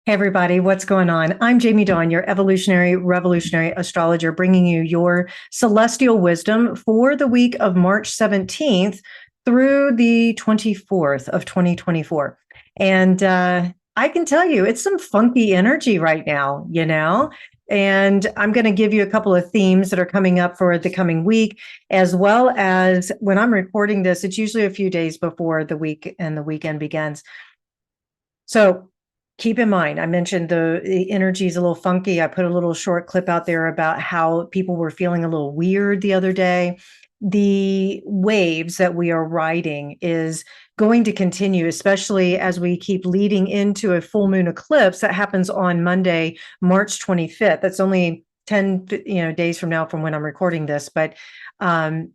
Hey everybody, what's going on? I'm Jamie Dawn, your evolutionary revolutionary astrologer, bringing you your celestial wisdom for the week of March 17th through the 24th of 2024. And I can tell you, it's some funky energy right now, And I'm going to give you a couple of themes that are coming up for the coming week, as well as when I'm recording this, it's usually a few days before the week and the weekend begins. So keep in mind, I mentioned the energy is a little funky. I put a little short clip out there about how people were feeling a little weird the other day. The waves that we are riding is going to continue, especially as we keep leading into a full moon eclipse that happens on Monday, March 25th. That's only 10 days from now from when I'm recording this, but the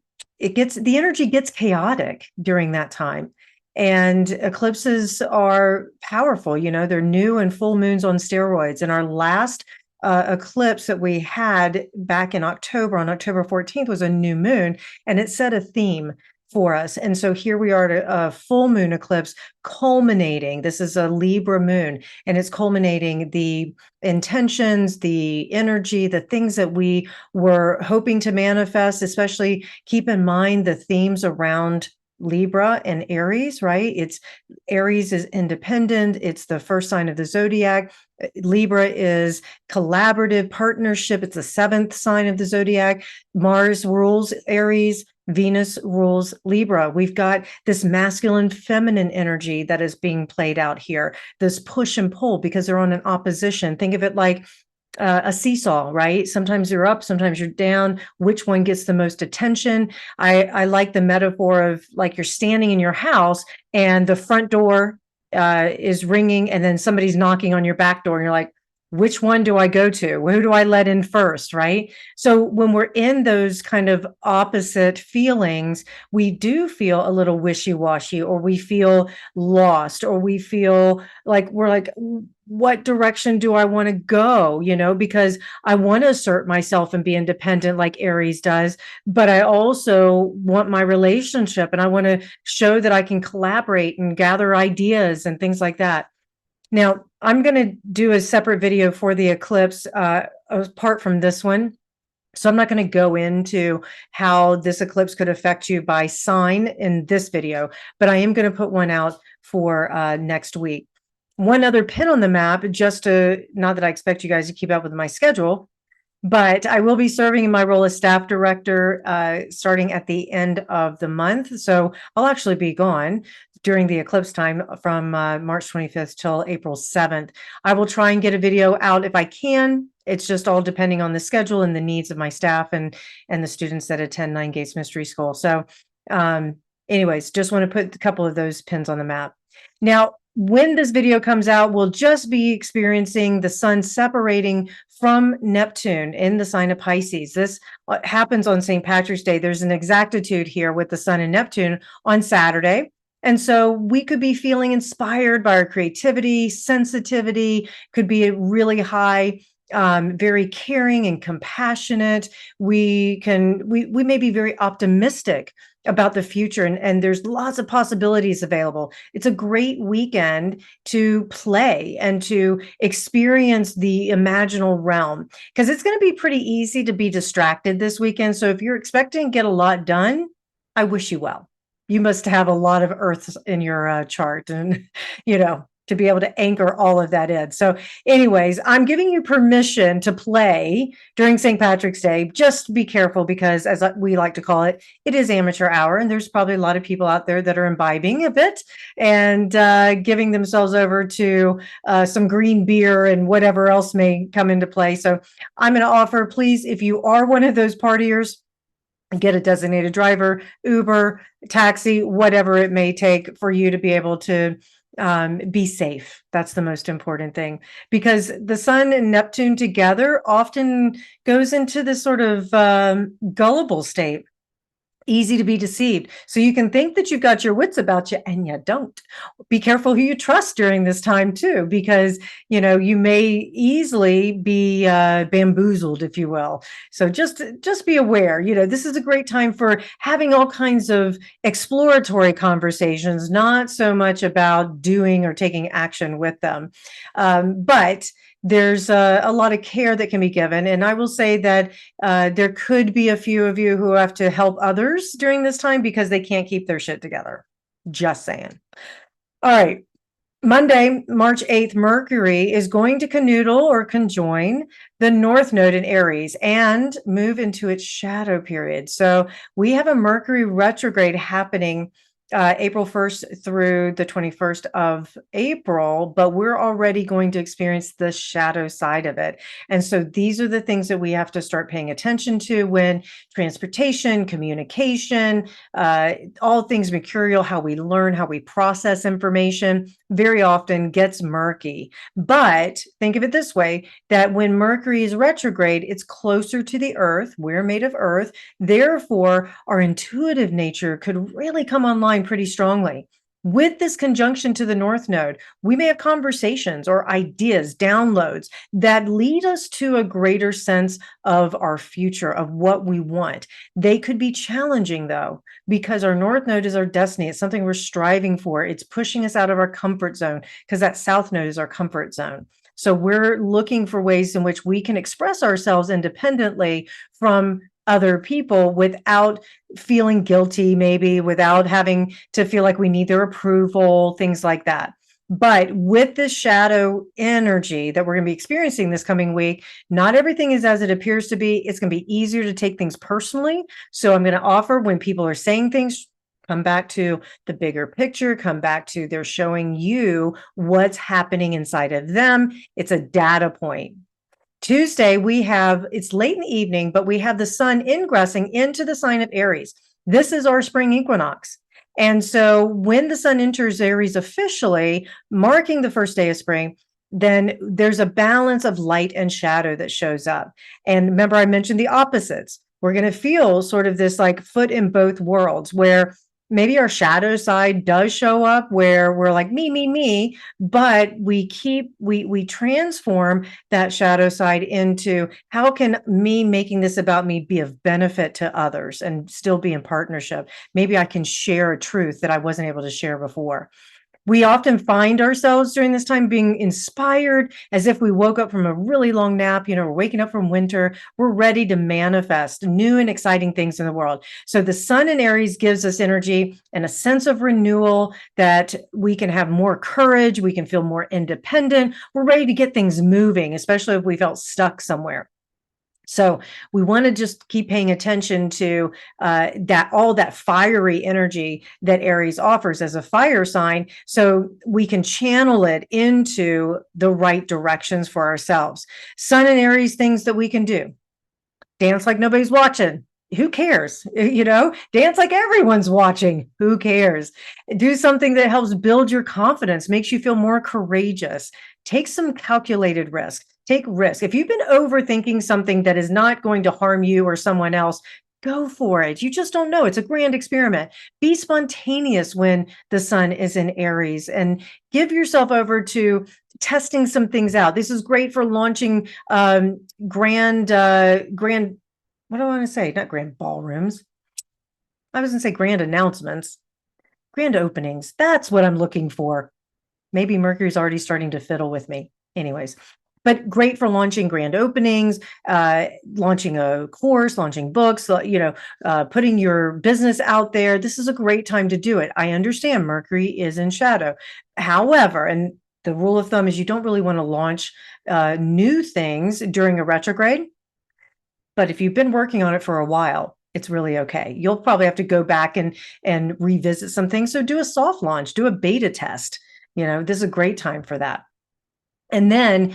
energy gets chaotic during that time. And eclipses are powerful, they're new and full moons on steroids. And our last eclipse that we had back in October, on October 14th, was a new moon, and it set a theme for us. And so here we are at a full moon eclipse culminating. This is a Libra moon, and it's culminating the intentions, the energy, the things that we were hoping to manifest. Especially keep in mind the themes around Libra and Aries, right? Aries is independent. It's the first sign of the zodiac. Libra is collaborative partnership. It's the seventh sign of the zodiac. Mars rules Aries. Venus rules Libra. We've got this masculine feminine energy that is being played out here, this push and pull because they're on an opposition. Think of it like a seesaw, right? Sometimes you're up, sometimes you're down. Which one gets the most attention? I like the metaphor of like you're standing in your house and the front door is ringing, and then somebody's knocking on your back door, and you're like, which one do I go to? Who do I let in first, right? So when we're in those kind of opposite feelings, we do feel a little wishy-washy, or we feel lost, or we feel like we're like, what direction do I want to go? Because I want to assert myself and be independent like Aries does, but I also want my relationship, and I want to show that I can collaborate and gather ideas and things like that. Now, I'm going to do a separate video for the eclipse apart from this one. So I'm not going to go into how this eclipse could affect you by sign in this video, but I am going to put one out for next week. One other pin on the map, just to, not that I expect you guys to keep up with my schedule, but I will be serving in my role as staff director starting at the end of the month. So I'll actually be gone during the eclipse time from March 25th till April 7th. I will try and get a video out if I can. It's just all depending on the schedule and the needs of my staff and the students that attend Nine Gates Mystery School. So anyways, just want to put a couple of those pins on the map. Now, when this video comes out, we'll just be experiencing the sun separating from Neptune in the sign of Pisces. This happens on St. Patrick's Day. There's an exactitude here with the sun and Neptune on Saturday. And so we could be feeling inspired by our creativity, sensitivity, could be really high, very caring and compassionate. We may be very optimistic about the future, and there's lots of possibilities available. It's a great weekend to play and to experience the imaginal realm, because it's going to be pretty easy to be distracted this weekend. So if you're expecting to get a lot done, I wish you well. You must have a lot of earths in your chart, and to be able to anchor all of that in. So anyways, I'm giving you permission to play during St. Patrick's Day. Just be careful, because as we like to call it, it is amateur hour, and there's probably a lot of people out there that are imbibing a bit and giving themselves over to some green beer and whatever else may come into play. So I'm going to offer, please, if you are one of those partiers, get a designated driver, Uber, taxi, whatever it may take for you to be able to be safe. That's the most important thing, because the sun and Neptune together often goes into this sort of gullible state. Easy to be deceived. So you can think that you've got your wits about you and you don't. Be careful who you trust during this time too, because you may easily be bamboozled, if you will. So just be aware. This is a great time for having all kinds of exploratory conversations, not so much about doing or taking action with them, but there's a lot of care that can be given. And I will say that there could be a few of you who have to help others during this time because they can't keep their shit together. Just saying. All right. Monday, March 8th, Mercury is going to canoodle or conjoin the North Node in Aries and move into its shadow period. So we have a Mercury retrograde happening April 1st through the 21st of April, but we're already going to experience the shadow side of it. And so these are the things that we have to start paying attention to when transportation, communication, all things mercurial, how we learn, how we process information, very often gets murky. But think of it this way, that when Mercury is retrograde, it's closer to the Earth. We're made of Earth. Therefore, our intuitive nature could really come online pretty strongly. With this conjunction to the North Node, we may have conversations or ideas, downloads that lead us to a greater sense of our future, of what we want. They could be challenging, though, because our North Node is our destiny. It's something we're striving for. It's pushing us out of our comfort zone because that South Node is our comfort zone. So we're looking for ways in which we can express ourselves independently from other people without feeling guilty, maybe without having to feel like we need their approval, things like that. But with this shadow energy that we're going to be experiencing this coming week, not everything is as it appears to be. It's going to be easier to take things personally. So I'm going to offer, when people are saying things, come back to the bigger picture, come back to they're showing you what's happening inside of them. It's a data point. Tuesday, it's late in the evening, but we have the sun ingressing into the sign of Aries. This is our spring equinox. And so when the sun enters Aries officially, marking the first day of spring, then there's a balance of light and shadow that shows up. And remember, I mentioned the opposites. We're going to feel sort of this like foot in both worlds, where maybe our shadow side does show up, where we're like me, but we transform that shadow side into, how can me making this about me be of benefit to others and still be in partnership? Maybe I can share a truth that I wasn't able to share before. We often find ourselves during this time being inspired, as if we woke up from a really long nap. We're waking up from winter. We're ready to manifest new and exciting things in the world. So the sun in Aries gives us energy and a sense of renewal, that we can have more courage. We can feel more independent. We're ready to get things moving, especially if we felt stuck somewhere. So we want to just keep paying attention to all that fiery energy that Aries offers as a fire sign, so we can channel it into the right directions for ourselves. Sun and Aries, things that we can do: dance like nobody's watching. Who cares? Dance like everyone's watching. Who cares? Do something that helps build your confidence, makes you feel more courageous. Take some calculated risk. Take risk. If you've been overthinking something that is not going to harm you or someone else, go for it. You just don't know. It's a grand experiment. Be spontaneous when the sun is in Aries, and give yourself over to testing some things out. This is great for launching grand, what do I want to say? Not grand ballrooms. I was going to say grand announcements, grand openings. That's what I'm looking for. Maybe Mercury's already starting to fiddle with me. Anyways, but great for launching grand openings, launching a course, launching books, putting your business out there. This is a great time to do it. I understand Mercury is in shadow. However, and the rule of thumb is you don't really want to launch new things during a retrograde. But if you've been working on it for a while, it's really okay. You'll probably have to go back and revisit some things. So do a soft launch, do a beta test. This is a great time for that. And then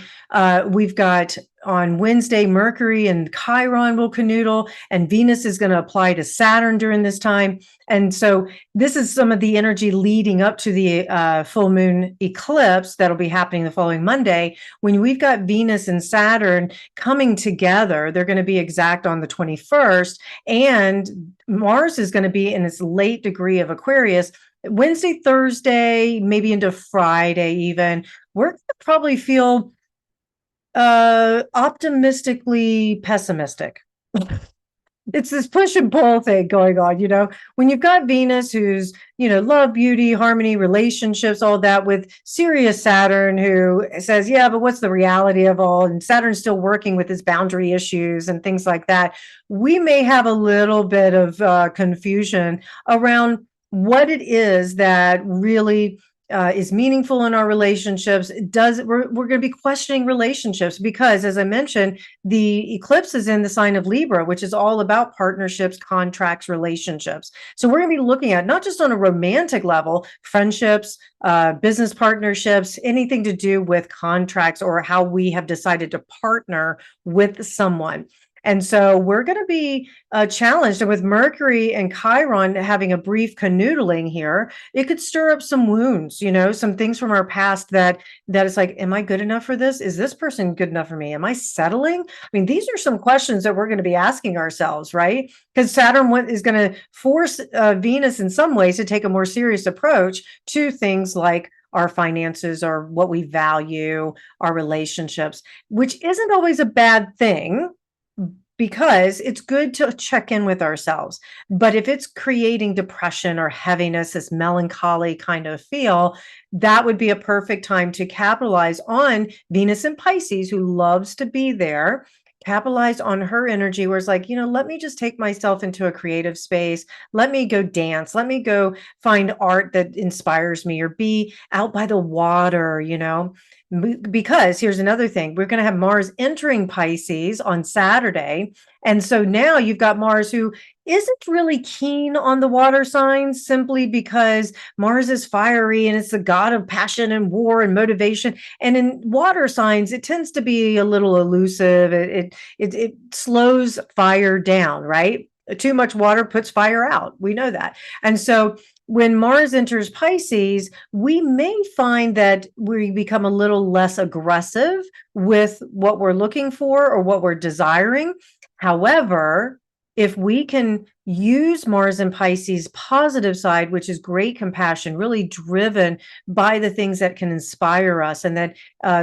we've got on Wednesday, Mercury and Chiron will canoodle, and Venus is going to apply to Saturn during this time. And so this is some of the energy leading up to the full moon eclipse that'll be happening the following Monday. When we've got Venus and Saturn coming together, they're going to be exact on the 21st, and Mars is going to be in its late degree of Aquarius. Wednesday, Thursday, maybe into Friday even, we're going to probably feel optimistically pessimistic. It's this push and pull thing going on, when you've got Venus, who's, love, beauty, harmony, relationships, all that, with Sirius Saturn, who says, yeah, but what's the reality of all? And Saturn's still working with his boundary issues and things like that. We may have a little bit of confusion around what it is that really is meaningful in our relationships. We're going to be questioning relationships because, as I mentioned, the eclipse is in the sign of Libra, which is all about partnerships, contracts, relationships. So we're going to be looking at, not just on a romantic level, friendships, business partnerships, anything to do with contracts or how we have decided to partner with someone. And so we're going to be challenged. And with Mercury and Chiron having a brief canoodling here, it could stir up some wounds, some things from our past that is like, am I good enough for this? Is this person good enough for me? Am I settling? I mean, these are some questions that we're going to be asking ourselves, right? Because Saturn is going to force Venus in some ways to take a more serious approach to things like our finances or what we value, our relationships, which isn't always a bad thing, because it's good to check in with ourselves. But if it's creating depression or heaviness, this melancholy kind of feel, that would be a perfect time to capitalize on Venus in Pisces, who loves to be there. Capitalize on her energy where it's like, let me just take myself into a creative space. Let me go dance. Let me go find art that inspires me, or be out by the water, because here's another thing. We're going to have Mars entering Pisces on Saturday. And so now you've got Mars, who isn't really keen on the water signs, simply because Mars is fiery and it's the god of passion and war and motivation. And in water signs, it tends to be a little elusive. It slows fire down, right? Too much water puts fire out. We know that. And so when Mars enters Pisces, we may find that we become a little less aggressive with what we're looking for or what we're desiring. However, if we can use Mars in Pisces' positive side, which is great compassion, really driven by the things that can inspire us, and that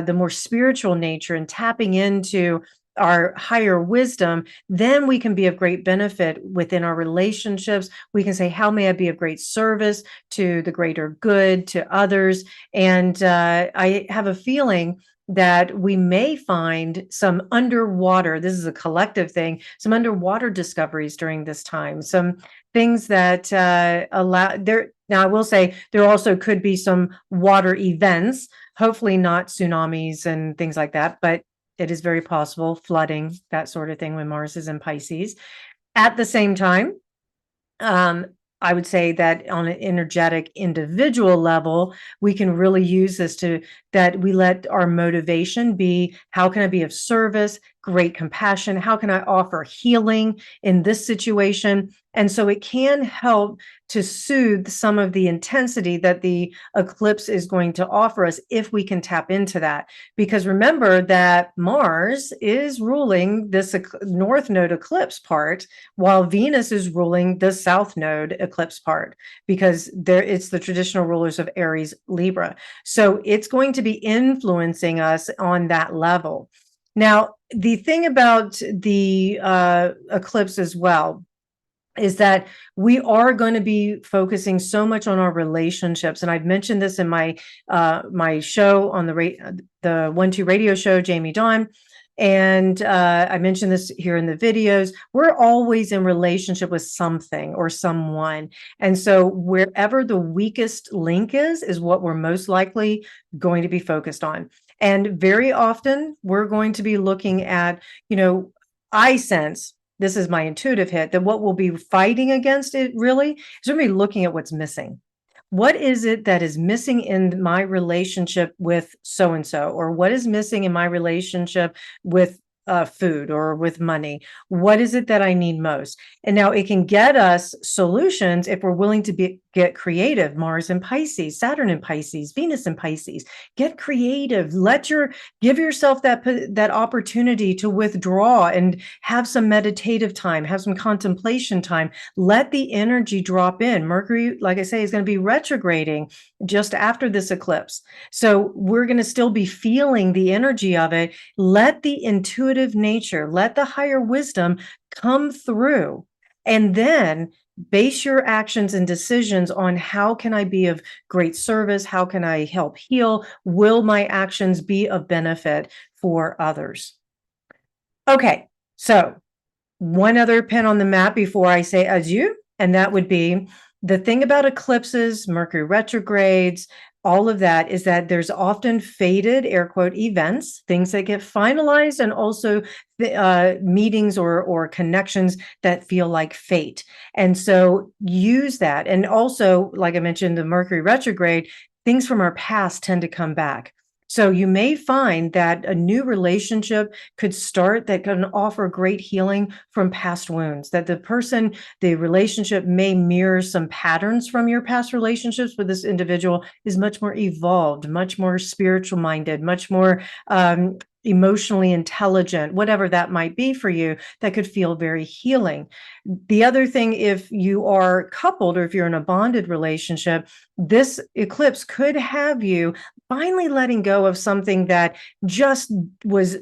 the more spiritual nature and tapping into our higher wisdom, then we can be of great benefit within our relationships. We can say, how may I be of great service to the greater good, to others? And I have a feeling that we may find some underwater, this is a collective thing, some underwater discoveries during this time, some things that allow there. Now, I will say there also could be some water events, hopefully not tsunamis and things like that, but it is very possible, flooding, that sort of thing, when Mars is in Pisces. At the same time, I would say that on an energetic individual level, we can really use this that we let our motivation be, how can I be of service, great compassion? How can I offer healing in this situation? And so it can help to soothe some of the intensity that the eclipse is going to offer us if we can tap into that. Because remember that Mars is ruling this North Node eclipse part, while Venus is ruling the South Node eclipse part, because it's the traditional rulers of Aries, Libra. So it's going to be influencing us on that level. Now, the thing about the eclipse as well is that we are going to be focusing so much on our relationships. And I've mentioned this in my my show on the 1-2 radio show, Jamie Dawn. And I mentioned this here in the videos. We're always in relationship with something or someone. And so wherever the weakest link is what we're most likely going to be focused on. And very often we're going to be looking at, I sense, this is my intuitive hit, that what we'll be fighting against it really is going to be looking at what's missing. What is it that is missing in my relationship with so-and-so? Or what is missing in my relationship with food or with money? What is it that I need most? And now it can get us solutions if we're willing to get creative. Mars in Pisces, Saturn in Pisces, Venus in Pisces. Get creative. Give yourself that opportunity to withdraw and have some meditative time, have some contemplation time. Let the energy drop in. Mercury, like I say, is going to be retrograding just after this eclipse. So we're going to still be feeling the energy of it. Let the intuitive nature, let the higher wisdom come through, and then base your actions and decisions on how can I be of great service? How can I help heal? Will my actions be of benefit for others? Okay, so one other pin on the map before I say adieu, and that would be the thing about eclipses, Mercury retrogrades, all of that is that there's often fated, air quote, events, things that get finalized, and also meetings or connections that feel like fate. And so use that. And also, like I mentioned, the Mercury retrograde, things from our past tend to come back. So you may find that a new relationship could start that can offer great healing from past wounds, that the relationship may mirror some patterns from your past relationships, but this individual is much more evolved, much more spiritual minded, much more emotionally intelligent, whatever that might be for you, that could feel very healing. The other thing, if you are coupled or if you're in a bonded relationship, this eclipse could have you finally letting go of something that just was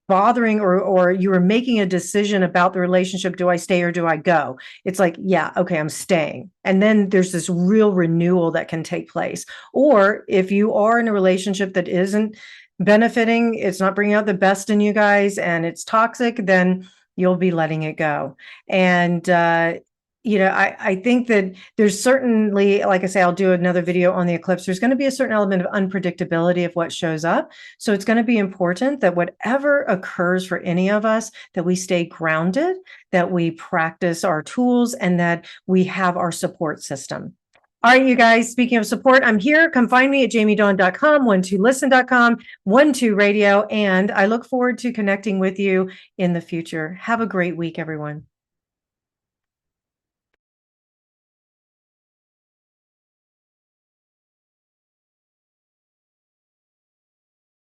bothering, or you were making a decision about the relationship. Do I stay or do I go? It's like, yeah, okay, I'm staying. And then there's this real renewal that can take place. Or if you are in a relationship that isn't benefiting, it's not bringing out the best in you guys, and it's toxic, then you'll be letting it go. And I think that there's certainly, like I say, I'll do another video on the eclipse. There's going to be a certain element of unpredictability of what shows up. So it's going to be important that whatever occurs for any of us, that we stay grounded, that we practice our tools, and that we have our support system. All right, you guys, speaking of support, I'm here. Come find me at jamiedawn.com, 12listen.com, 12 radio, and I look forward to connecting with you in the future. Have a great week, everyone.